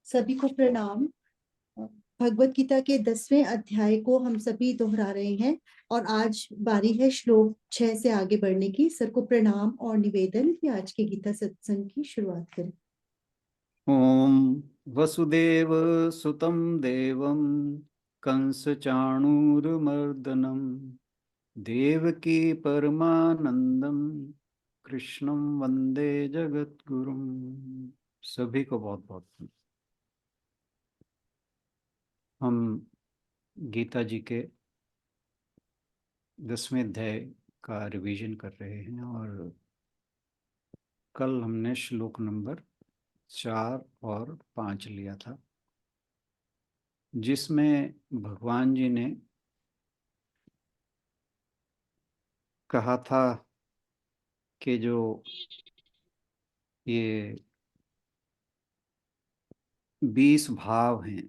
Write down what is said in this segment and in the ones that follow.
सभी को प्रणाम। भगवत गीता के 10वें अध्याय को हम सभी दोहरा रहे हैं और आज बारी है श्लोक 6 से आगे बढ़ने की। सर को प्रणाम और निवेदन कि आज के गीता सत्संग की शुरुआत करें। ओम वसुदेव सुतं देवं कंस चाणूरमर्दनम देवकी परमानंदम कृष्णं वंदे जगद्गुरुम। सभी को बहुत बहुत हम गीता जी के 10वें अध्याय का रिवीजन कर रहे हैं और कल हमने श्लोक नंबर 4 और 5 लिया था, जिसमें भगवान जी ने कहा था कि जो ये 20 भाव हैं,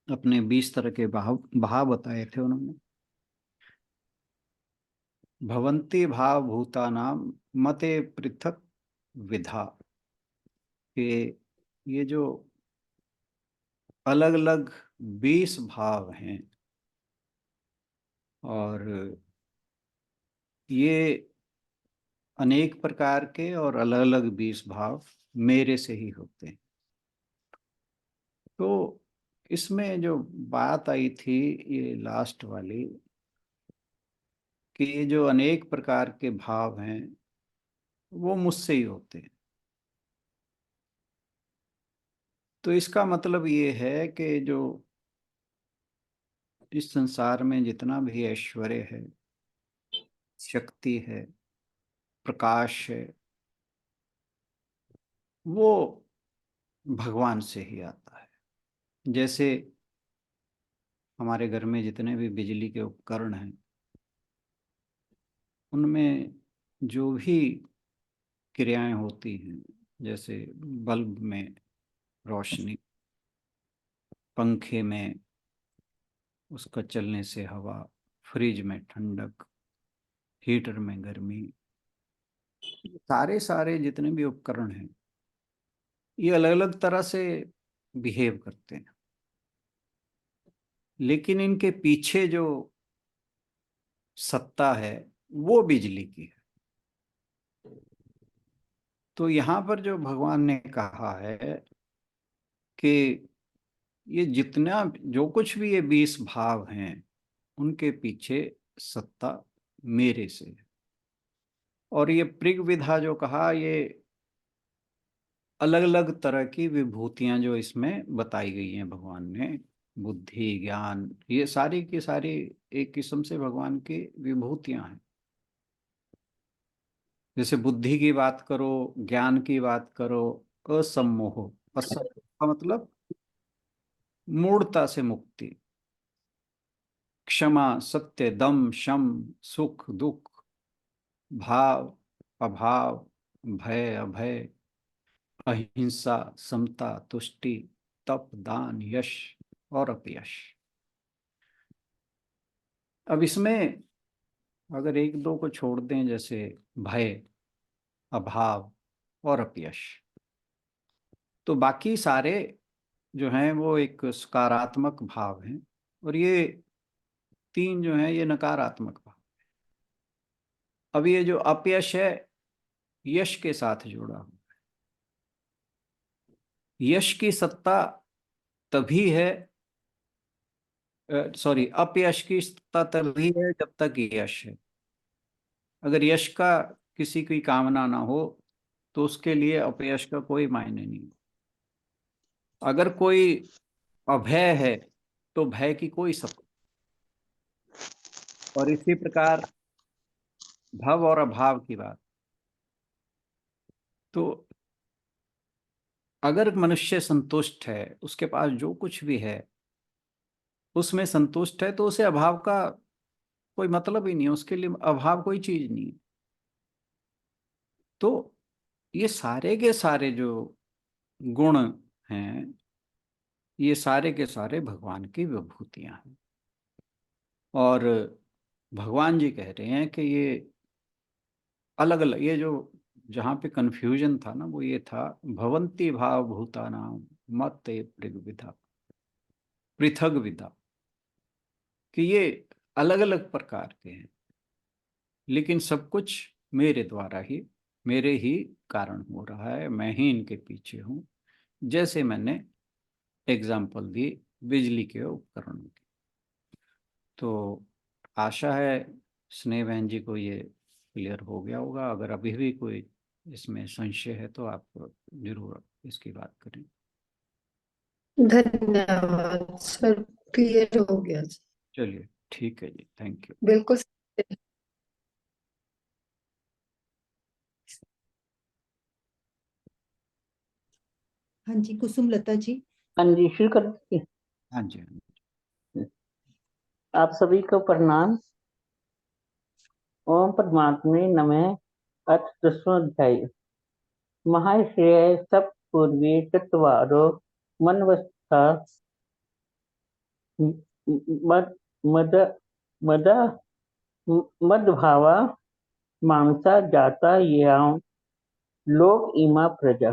अपने 20 तरह के भाव भाव बताए थे उन्होंने। भवन्ति भाव भूतानां मते पृथक विधा, कि ये जो अलग अलग 20 भाव हैं और ये अनेक प्रकार के और अलग अलग 20 भाव मेरे से ही होते हैं। तो इसमें जो बात आई थी ये लास्ट वाली, कि ये जो अनेक प्रकार के भाव हैं वो मुझसे ही होते हैं। तो इसका मतलब ये है कि जो इस संसार में जितना भी ऐश्वर्य है, शक्ति है, प्रकाश है, वो भगवान से ही आता है। जैसे हमारे घर में जितने भी बिजली के उपकरण हैं, उनमें जो भी क्रियाएं होती हैं, जैसे बल्ब में रोशनी, पंखे में उसका चलने से हवा, फ्रिज में ठंडक, हीटर में गर्मी, सारे सारे जितने भी उपकरण हैं ये अलग अलग तरह से बिहेव करते हैं, लेकिन इनके पीछे जो सत्ता है वो बिजली की है। तो यहाँ पर जो भगवान ने कहा है कि ये जितना जो कुछ भी ये 20 भाव हैं, उनके पीछे सत्ता मेरे से है। और ये पृग विधा जो कहा, ये अलग अलग तरह की विभूतियां जो इसमें बताई गई हैं भगवान ने, बुद्धि, ज्ञान, ये सारी की सारी एक किस्म से भगवान की विभूतियां हैं। जैसे बुद्धि की बात करो, ज्ञान की बात करो, असम्मोह, असम्मोह का मतलब मूढ़ता से मुक्ति, क्षमा, सत्य, दम, शम, सुख, दुख, भाव, अभाव, भय, अभय, अहिंसा, समता, तुष्टि, तप, दान, यश और अपयश। अब इसमें अगर एक दो को छोड़ दें, जैसे भय, अभाव और अपयश, तो बाकी सारे जो हैं वो एक सकारात्मक भाव हैं और ये 3 जो हैं ये नकारात्मक भाव। अब ये जो अपयश है, यश के साथ जुड़ा हुआ। यश की सत्ता तभी है, सॉरी, अपयश की सत्ता तभी है जब तक यश है। अगर यश का किसी की कामना ना हो तो उसके लिए अपयश का कोई मायने नहीं। अगर कोई अभय है तो भय की कोई सत्ता। और इसी प्रकार भव और अभाव की बात, तो अगर मनुष्य संतुष्ट है, उसके पास जो कुछ भी है उसमें संतुष्ट है, तो उसे अभाव का कोई मतलब ही नहीं है, उसके लिए अभाव कोई चीज नहीं है। तो ये सारे के सारे जो गुण हैं, ये सारे के सारे भगवान की विभूतियां हैं। और भगवान जी कह रहे हैं कि ये अलग अलग, ये जो जहाँ पे कंफ्यूजन था ना वो ये था, भवंती भाव भूतानाम मत पृथग्विधा, पृथग्विधा, कि ये अलग अलग प्रकार के हैं, लेकिन सब कुछ मेरे द्वारा ही, मेरे ही कारण हो रहा है, मैं ही इनके पीछे हूँ। जैसे मैंने एग्जाम्पल दी बिजली के उपकरणों की। तो आशा है स्नेह बहन जी को ये क्लियर हो गया होगा। अगर अभी भी कोई इसमें संशय है तो आप जरूर इसकी बात करें। धन्यवाद सर, क्लियर हो गया सर। चलिए ठीक है जी, थैंक यू। बिल्कुल। हाँ जी, कुसुम लता जी। हाँ जी, शुरू कर दीजिए। हाँ जी, हाँ जी। आप सभी को प्रणाम। ओम परमात्मे नमः। अथ 10वां अध्याय। महाश्रेय सब पूर्वी चत्वारो मनवस्था मद मद मद मदभावा मानसा जाता याम लोक इमा प्रजा।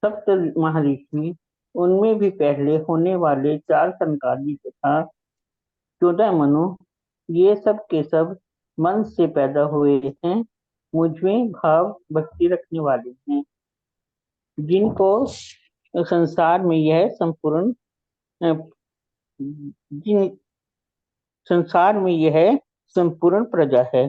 सप्त महर्षि, उनमें भी पहले होने वाले 4 संकाली तथा 14 मनु, ये सब के सब मन से पैदा हुए हैं, मुझमें भाव भक्ति रखने वाले हैं, जिनको संसार में यह संपूर्ण जिन संसार में यह संपूर्ण प्रजा है।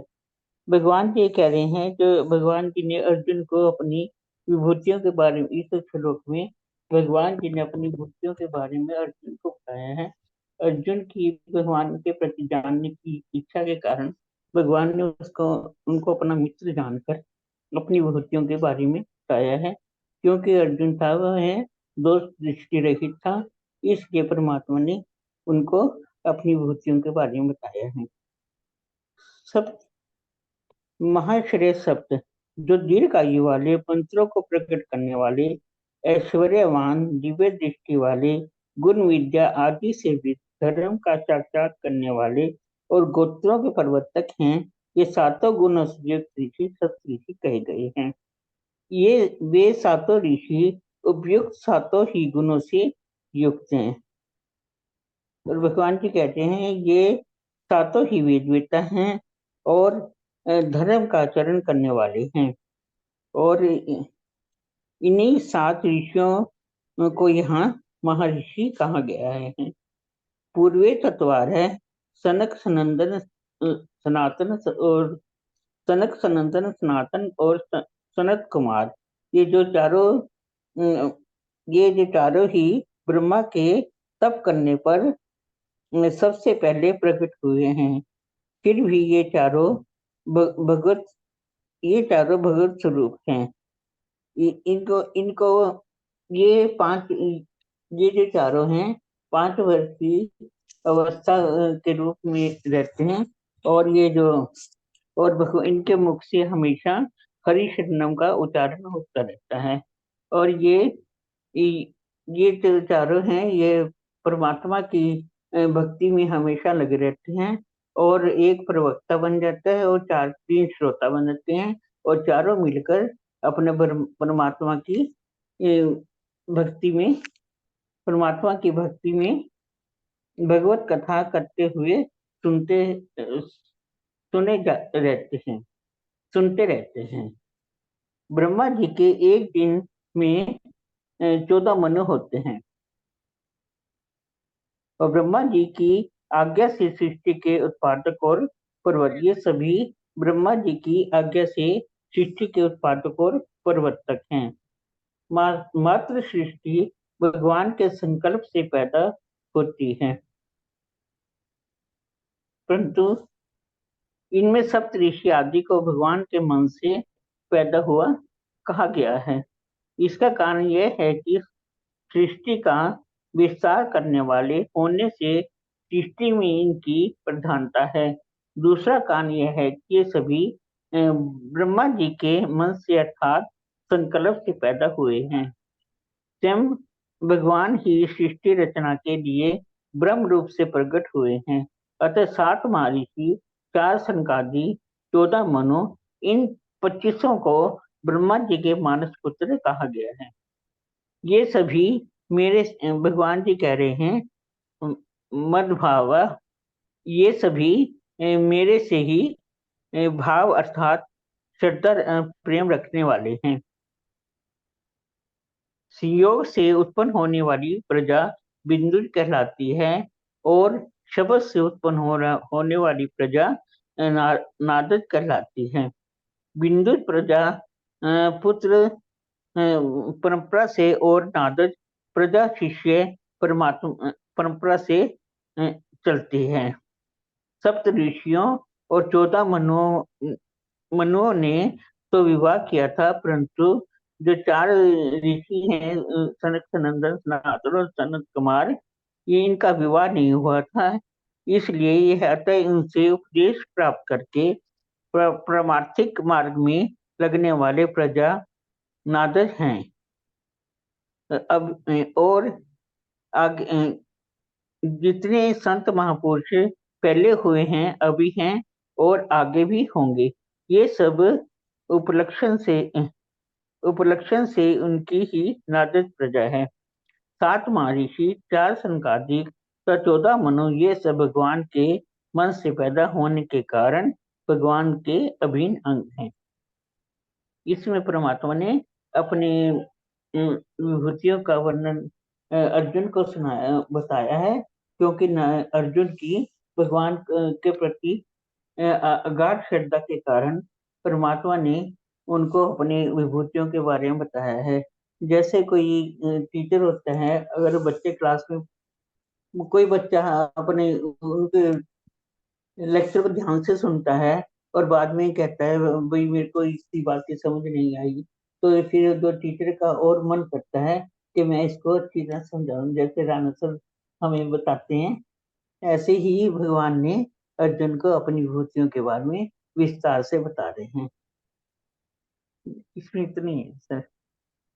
भगवान जी कह रहे हैं, जो भगवान जी ने अर्जुन को अपनी विभूतियों के बारे में, इस श्लोक में भगवान जी ने अपनी विभूतियों के बारे में अर्जुन को बताया है। अर्जुन की भगवान के प्रति जानने की इच्छा के कारण भगवान ने उनको अपना मित्र जानकर अपनी विभूतियों के बारे में बताया है। क्योंकि अर्जुन था वह है दोष दृष्टि रहित था, इसलिए परमात्मा ने उनको अपनी विभूतियों के बारे में बताया है। सब महाश्रेय शब्द, जो दीर्घ आयु वाले, मंत्रों को प्रकट करने वाले, ऐश्वर्यवान, दिव्य दृष्टि वाले, गुण विद्या आदि से भी धर्म का साक्षात करने वाले और गोत्रों के प्रवर्तक हैं, ये सातों गुणों से युक्त ऋषि सप्तऋषि कहे गए हैं। ये वे सातों ऋषि उपयुक्त सातों ही गुणों से युक्त हैं। और भगवान जी कहते हैं ये सातों ही वेदवेता हैं और धर्म का आचरण करने वाले हैं। और इन्हीं 7 ऋषियों को यहाँ महर्षि कहा गया है। पूर्वे चतवार है सनक सनंदन सनातन और सनक सनंदन सनातन और सनत कुमार। ये जो चारों ही ब्रह्मा के तप करने पर सबसे पहले प्रकट हुए हैं। फिर भी ये चारों भगवत स्वरूप हैं। इनको इनको ये 5 ये जो चारों हैं 5 वर्ष की अवस्था के रूप में रहते हैं। और ये जो इनके मुख से हमेशा हरि शरणम का उच्चारण होता रहता है। और ये जो चारों हैं ये परमात्मा की भक्ति में हमेशा लगे रहते हैं। और एक प्रवक्ता बन जाता है और 3 श्रोता बन जाते हैं और चारों मिलकर अपने परमात्मा की भक्ति में भगवत कथा करते हुए सुनते रहते हैं। ब्रह्मा जी के एक दिन में 14 मनु होते हैं और ब्रह्मा जी की आज्ञा से सृष्टि के उत्पादक और प्रवर्तक सभी ब्रह्मा जी की आज्ञा से सृष्टि के उत्पादक और प्रवर्तक हैं। मात्र सृष्टि भगवान के संकल्प से पैदा होती है, परंतु इनमें सप्तऋषि आदि को भगवान के मन से पैदा हुआ कहा गया है। इसका कारण यह है कि सृष्टि का विस्तार करने वाले होने से सृष्टि में इनकी प्रधानता है। दूसरा कारण यह है कि ये सभी ब्रह्मा जी के मन से अर्थात संकल्प से पैदा हुए हैं। स्वयं भगवान ही सृष्टि रचना के लिए ब्रह्म रूप से प्रकट हुए हैं। अतः 7 महर्षि, 4 सनकादि, 14 मनु, इन 25 को ब्रह्मा जी के मानस पुत्र कहा गया है। ये सभी मेरे, भगवान जी कह रहे हैं मद्भाव, ये सभी मेरे से ही भाव अर्थात श्रद्धा प्रेम रखने वाले हैं। संयोग से उत्पन्न होने वाली प्रजा बिंदु कहलाती है और शब्द से उत्पन्न होने वाली प्रजा नादज कहलाती है। बिंदु प्रजा पुत्र परंपरा से और नादज प्रजा शिष्य परमात्मा परंपरा से चलती है। सप्त ऋषियों और 14 मनुओं ने तो विवाह किया था, परंतु जो 4 ऋषि हैं सनक सनंदन सनातन और सनत कुमार, ये इनका विवाह नहीं हुआ था, इसलिए यह अतः इनसे उपदेश प्राप्त करके परमार्थिक मार्ग में लगने वाले प्रजा नादज हैं। अब और आगे जितने संत महापुरुष पहले हुए हैं, अभी हैं और आगे भी होंगे, ये सब उपलक्षण से उनकी ही नादज प्रजा है। 7 महर्षि, 4 सनकादिक, 14 मनु, ये सब भगवान के मन से पैदा होने के कारण भगवान के अभिन्न अंग हैं। इसमें परमात्मा ने अपनी विभूतियों का वर्णन अर्जुन को बताया है, क्योंकि अर्जुन की भगवान के प्रति अगाध श्रद्धा के कारण परमात्मा ने उनको अपनी विभूतियों के बारे में बताया है। जैसे कोई टीचर होता है, अगर बच्चे क्लास में कोई बच्चा अपने उनके लेक्चर को ध्यान से सुनता है और बाद में कहता है भाई मेरे को इसकी बात की समझ नहीं आई, तो फिर जो टीचर का और मन करता है कि मैं इसको अच्छी तरह समझाऊं, जैसे राणा सर हमें बताते हैं, ऐसे ही भगवान ने अर्जुन को अपनी विभूतियों के बारे में विस्तार से बता रहे हैं। इसमें इतनी है सर।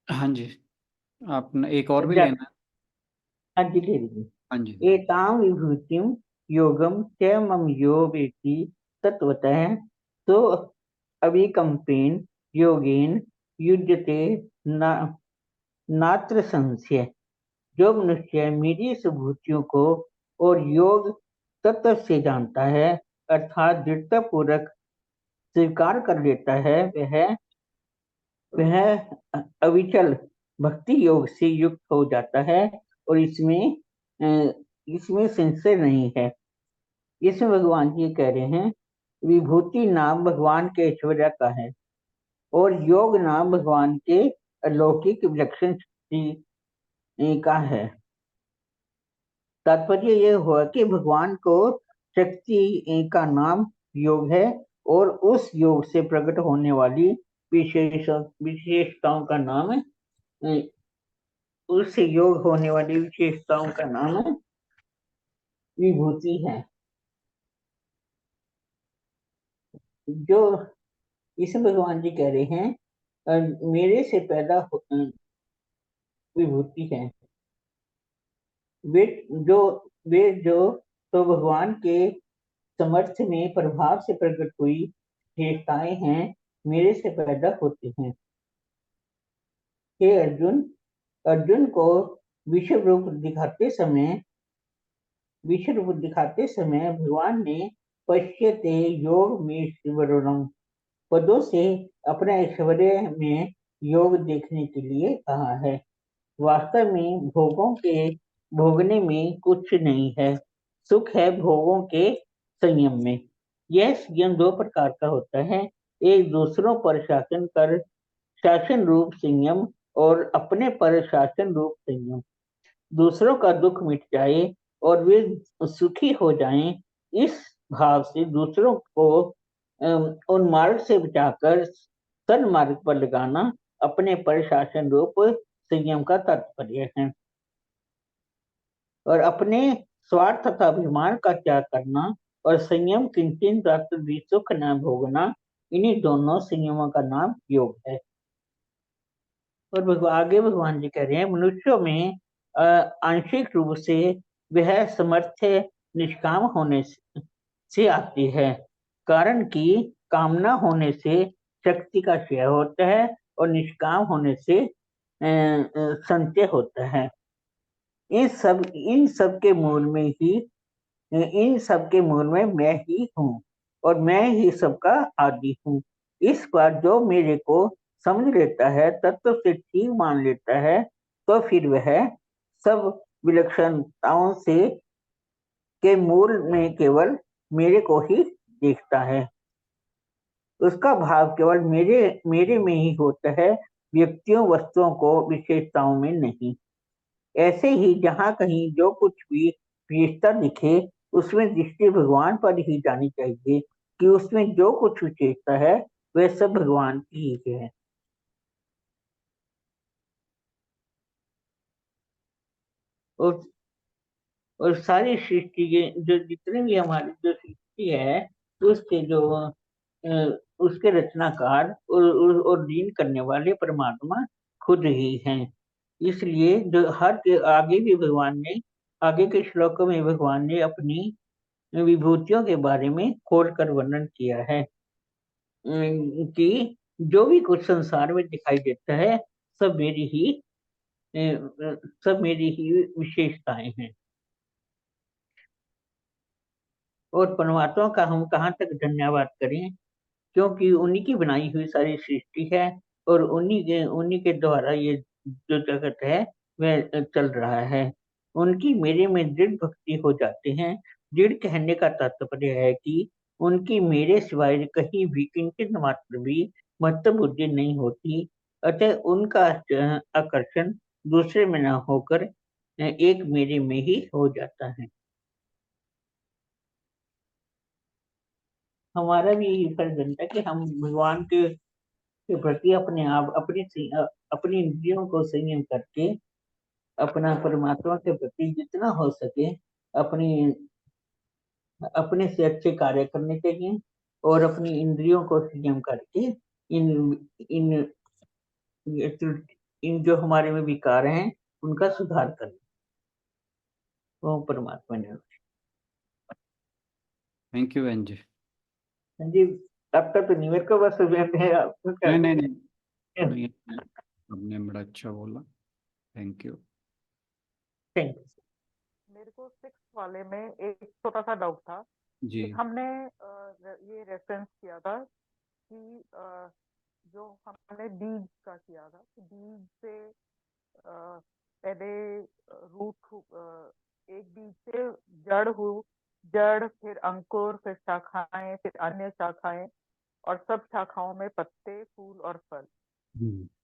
हाँ जी, आपने एक और भी लेना है? हाँ जी, ले लीजिए। हाँ जी। एतां विभूतिं योगम च मम यो वेति तत्वतः तो अविकम्पेन योगेन युज्यते नात्र संशय। जो मनुष्य मेरी इस विभूतियों को और योग तत्व से जानता है, अर्थात दृढ़ता पूर्वक स्वीकार कर लेता है, वह अविचल भक्ति योग से युक्त हो जाता है और इसमें संशय नहीं है। इसमें भगवान जी कह रहे हैं विभूति नाम भगवान के ऐश्वर्य का है और योग नाम भगवान के अलौकिक विलक्षण शक्ति का है। तात्पर्य यह हुआ कि भगवान को शक्ति का नाम योग है और उस योग से प्रकट होने वाली विशेषताओं का नाम उससे योग होने वाली विशेषताओं का नाम विभूति है। जो इसमें भगवान जी कह रहे हैं मेरे से पैदा विभूति है, वे जो तो भगवान के समर्थ में प्रभाव से प्रकट हुई विशेषताएं हैं, मेरे से पैदा होते हैं। हे अर्जुन को विश्व रूप दिखाते समय भगवान ने पश्यते योग में ईश्वरम पदों से अपने ऐश्वर्य में योग देखने के लिए कहा है। वास्तव में भोगों के भोगने में कुछ नहीं है, सुख है भोगों के संयम में। यह संयम 2 प्रकार का होता है, एक दूसरों पर शासन रूप संयम और अपने पर शासन रूप संयम। दूसरों का दुख मिट जाए और वे सुखी हो जाएं, इस भाव से दूसरों को उन मार्ग से बचाकर सन्मार्ग पर लगाना अपने पर शासन रूप संयम का तात्पर्य है। और अपने स्वार्थ तथा अभिमान का त्याग करना और संयम किंचित रात्र भी सुख न भोगना, इन्हीं दोनों संयमों का नाम योग है। और आगे भगवान जी कह रहे हैं मनुष्यों में आंशिक रूप से वह समर्थ निष्काम होने से आती है, कारण कि कामना होने से शक्ति का क्षय होता है और निष्काम होने से संचय होता है। इन सब के मूल में मैं ही हूँ और मैं ही सबका आदि हूँ। इस बार जो मेरे को समझ लेता है, तत्व से ठीक मान लेता है, तो फिर वह सब विलक्षणताओं से के मूल में केवल मेरे को ही देखता है। उसका भाव केवल मेरे में ही होता है, व्यक्तियों वस्तुओं को विशेषताओं में नहीं। ऐसे ही जहाँ कहीं जो कुछ भी विशेषता दिखे, उसमें दृष्टि भगवान पर ही जानी चाहिए कि उसमें जो कुछ विशेषता है वह सब भगवान की ही है। और सारी सृष्टि के जो जितने भी हमारी जो सृष्टि है, उसके जो उसके रचनाकार और लीन करने वाले परमात्मा खुद ही हैं। इसलिए जो हर के आगे भी भगवान ने, आगे के श्लोकों में भगवान ने अपनी विभूतियों के बारे में खोलकर वर्णन किया है कि जो भी कुछ संसार में दिखाई देता है, सब मेरी ही सब मेरी ही विशेषताएं हैं। और परमात्मा का हम कहाँ तक धन्यवाद करें, क्योंकि उन्हीं की बनाई हुई सारी सृष्टि है और उन्हीं के द्वारा ये जो जगत है वह चल रहा है। उनकी मेरे में दृढ़ भक्ति हो जाते हैं। दृढ़ कहने का तात्पर्य है कि उनकी मेरे सिवाय कहीं भी किंचित मात्र भी महत्व बुद्धि नहीं होती, अतः उनका आकर्षण दूसरे में न होकर एक मेरे में ही हो जाता है। हमारा भी यही फर्ज बनता है कि हम भगवान के प्रति अपने आप अपनी इंद्रियों को संयम करके अपना परमात्मा के प्रति जितना हो सके अपनी अपने से अच्छे कार्य करने चाहिए और अपनी इंद्रियों को संयम करके इन इन इन जो हमारे में विकार हैं उनका सुधार करें। वो परमात्मा ने। थैंक यू बहन जी। हाँ जी, आपका तो नहीं, मेरे को बस है आपको क्या। नहीं, आपने बड़ा अच्छा बोला, थैंक यू। Thank you. मेरे को 6 वाले में एक छोटा सा डाउट था जी कि हमने ये रेफरेंस किया था कि जो हमने बीज का किया था कि बीज से पहले रूट एक बीज से जड़ फिर अंकुर फिर शाखाएं फिर अन्य शाखाएं और सब शाखाओं में पत्ते फूल और फल।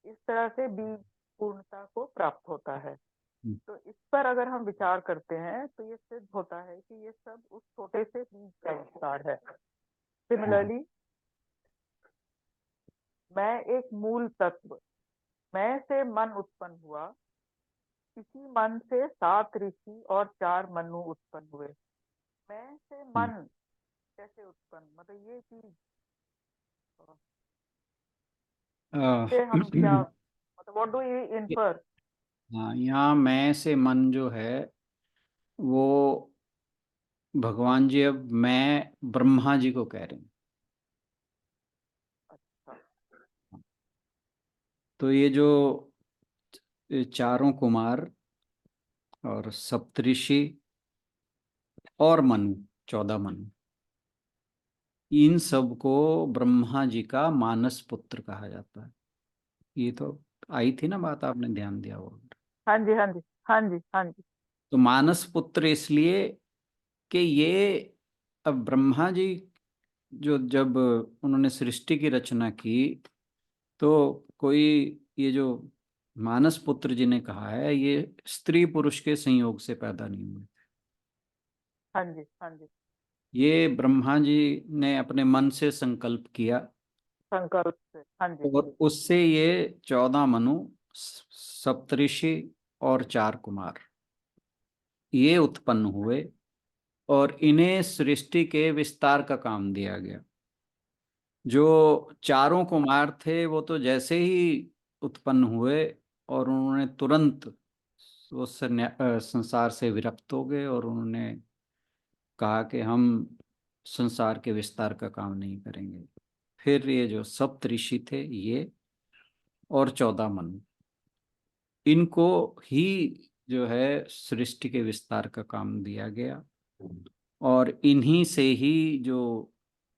इस तरह से बीज पूर्णता को प्राप्त होता है। तो इस पर अगर हम विचार करते हैं तो ये सिद्ध होता है कि ये सब उस छोटे से बीज का विस्तार है। सिमिलरली मैं एक मूल तत्व, मैं से मन उत्पन्न हुआ, इसी मन से 7 ऋषि और 4 मनु उत्पन्न हुए। मैं से मन कैसे उत्पन्न, मतलब ये चीज से हम क्या, मतलब व्हाट डू यू इन्फर? हाँ, यहाँ मैं से मन जो है वो भगवान जी अब मैं ब्रह्मा जी को कह रहे हैं। अच्छा, तो ये जो चारों कुमार और सप्तऋषि और मनु, 14 मनु, इन सब को ब्रह्मा जी का मानस पुत्र कहा जाता है। ये तो आई थी ना बात, आपने ध्यान दिया हो। हाँ जी हाँ जी हाँ जी हाँ जी। तो मानस पुत्र इसलिए कि ये अब ब्रह्मा जी जो जब उन्होंने सृष्टि की रचना की तो कोई ये जो मानस पुत्र जिन्हें कहा है ये स्त्री पुरुष के संयोग से पैदा नहीं हुए। हाँ जी हाँ जी। ये ब्रह्मा जी ने अपने मन से संकल्प किया संकल्प से, हाँ जी। और उससे ये 14 मनु, सप्तऋषि और 4 कुमार ये उत्पन्न हुए और इन्हें सृष्टि के विस्तार का काम दिया गया। जो चारों कुमार थे वो तो जैसे ही उत्पन्न हुए और उन्होंने तुरंत उस संसार से विरक्त हो गए और उन्होंने कहा कि हम संसार के विस्तार का काम नहीं करेंगे। फिर ये जो सप्त ऋषि थे ये, और 14 मनु, इनको ही जो है सृष्टि के विस्तार का काम दिया गया, और इन्हीं से ही जो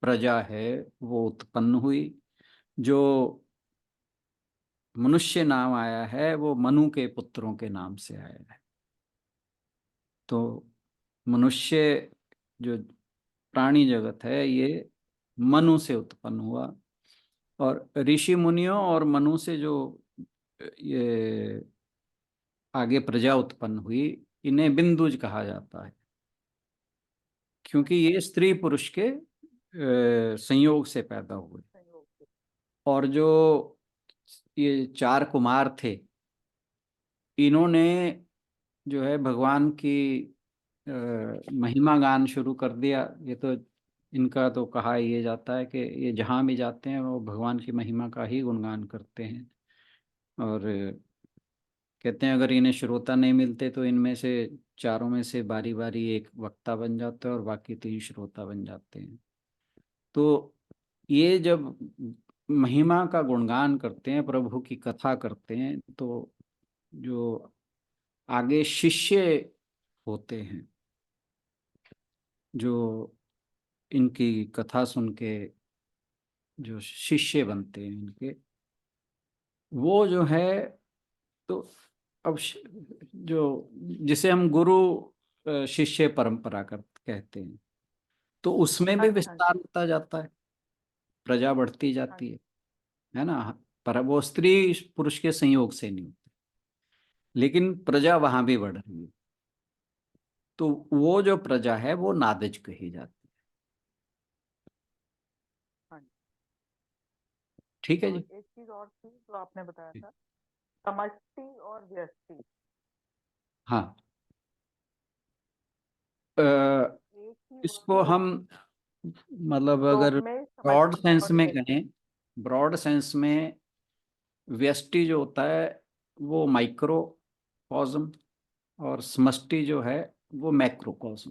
प्रजा है वो उत्पन्न हुई। जो मनुष्य नाम आया है वो मनु के पुत्रों के नाम से आया है। तो मनुष्य जो प्राणी जगत है ये मनु से उत्पन्न हुआ, और ऋषि मुनियों और मनु से जो ये आगे प्रजा उत्पन्न हुई, इन्हें बिंदुज कहा जाता है, क्योंकि ये स्त्री पुरुष के संयोग से पैदा हुए। और जो ये 4 कुमार थे, इन्होंने जो है भगवान की महिमा गान शुरू कर दिया। ये तो इनका तो कहा ये जाता है कि ये जहाँ भी जाते हैं वो भगवान की महिमा का ही गुणगान करते हैं, और कहते हैं अगर इन्हें श्रोता नहीं मिलते तो इनमें से चारों में से बारी बारी एक वक्ता बन जाता है और बाकी 3 श्रोता बन जाते हैं। तो ये जब महिमा का गुणगान करते हैं, प्रभु की कथा करते हैं, तो जो आगे शिष्य होते हैं, जो इनकी कथा सुन के जो शिष्य बनते हैं इनके, वो जो है, तो अब जो जिसे हम गुरु शिष्य परंपरा कहते हैं, तो उसमें भी हाँ जी, हाँ जी, विस्तार होता जाता है, प्रजा बढ़ती हाँ जाती जी, है ना। पर वो स्त्री पुरुष के संयोग से नहीं होती, लेकिन प्रजा वहां भी बढ़ रही है। तो वो जो प्रजा है वो नादिज कही जाती है। हाँ जी। ठीक है और जी। एक चीज और थी जो आपने बताया था, समष्टि और व्यष्टि। हाँ, अ, एक ही इसको वस्तु हम मतलब लोक अगर में ब्रॉड समष्टि सेंस और में व्यष्टि। कहें, ब्रॉड सेंस में व्यष्टि जो होता है वो माइक्रोकॉस्म, और समष्टि जो है वो मैक्रोकॉस्म।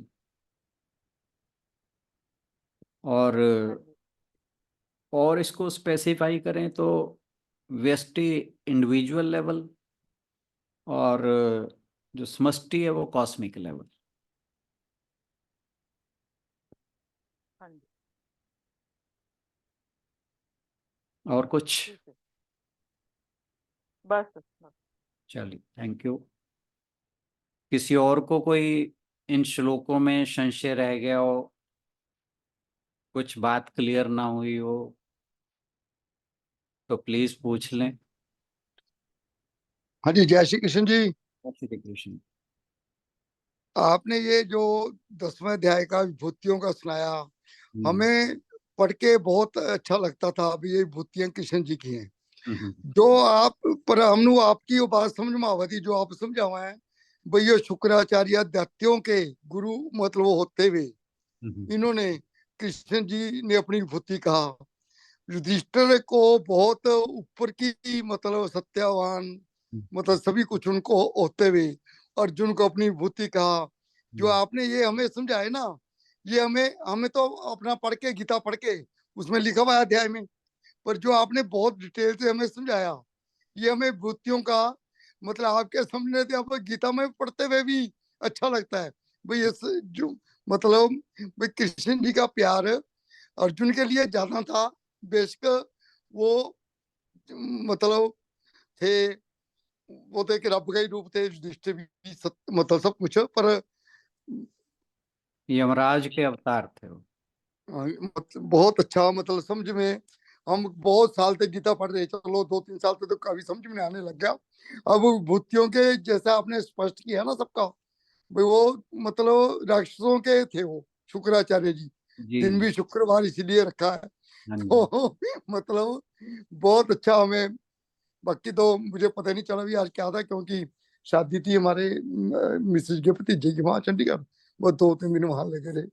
हाँ और जी, इसको स्पेसिफाई करें तो व्यष्टि इंडिविजुअल लेवल, और जो समष्टि है वो कॉस्मिक लेवल। हाँ जी, और कुछ? ठीक है, बस बस। चलिए, थैंक यू। किसी और को कोई इन श्लोकों में संशय रह गया हो, कुछ बात क्लियर ना हुई हो, तो प्लीज पूछ लें। हाँ जी, जय श्री कृष्ण जी। श्री कृष्ण। आपने ये जो 10वें अध्याय का विभूतियों का सुनाया, हम्म, हमें पढ़ के बहुत अच्छा लगता था। अभी ये विभूतियां कृष्ण जी की हैं हम्म, जो आप, पर हमने आपकी वो बात समझ में आवती जो आप समझावा है भाई, ये शुक्राचार्य दैत्यों के गुरु मतलब वो होते हुए हम्म, इन्होंने कृष्ण जी ने अपनी विभूति कहा। युधिष्ठिर को बहुत ऊपर की मतलब सत्यावान मतलब सभी कुछ उनको होते हुए अर्जुन को अपनी विभूति कहा। जो आपने ये हमें समझाए ना, ये हमें हमें तो अपना पढ़ के गीता पढ़ के उसमें लिखा हुआ है अध्याय में, पर जो आपने बहुत डिटेल से हमें समझाया, ये हमें विभूतियों का मतलब आपके समझने से आप गीता में पढ़ते हुए भी अच्छा लगता है भाई। ये जो मतलब भाई कृष्ण जी का प्यार अर्जुन के लिए ज्यादा था, बेशक वो मतलब थे, वो तो एक रब का ही रूप थे, युधिष्ठिर भी मतलब सब कुछ, पर यमराज के अवतार थे वो। बहुत अच्छा मतलब समझ में। हम बहुत साल तक गीता पढ़ रहे, चलो 2-3 साल तक तो काफी समझ में आने लग गया। अब वो भूतियों के जैसा आपने स्पष्ट किया ना सबका, भाई वो मतलब राक्षसों के थे वो शुक्राचार्य जी। जी दिन जी। भी शुक्रवार इसीलिए रखा है। हाँ जी। तो मतलब बहुत अच्छा हमें। बाकी तो मुझे पता नहीं चला भी आज क्या था, क्योंकि शादी थी हमारे मिसेज के भतीजे की वहां चंडीगढ़। वो 2-3 दिन वहां लगे रहे।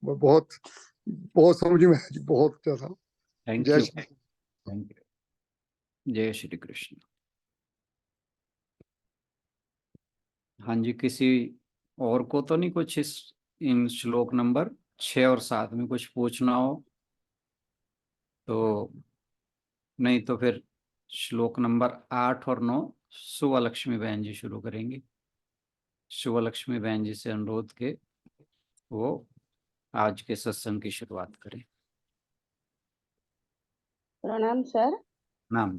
वो बहुत बहुत समझ में आया जी, बहुत अच्छा था। थैंक जय यू। Shri thank you. जय श्री कृष्ण। हाँ जी, किसी और को तो नहीं कुछ इस इन श्लोक नंबर 6 और 7 में कुछ पूछना हो? तो नहीं तो फिर श्लोक नंबर 8 और 9 सुवलक्ष्मी बहन जी शुरू करेंगी। सुवलक्ष्मी बहन जी से अनुरोध के वो आज के सत्संग की शुरुआत करें। प्रणाम सर। नाम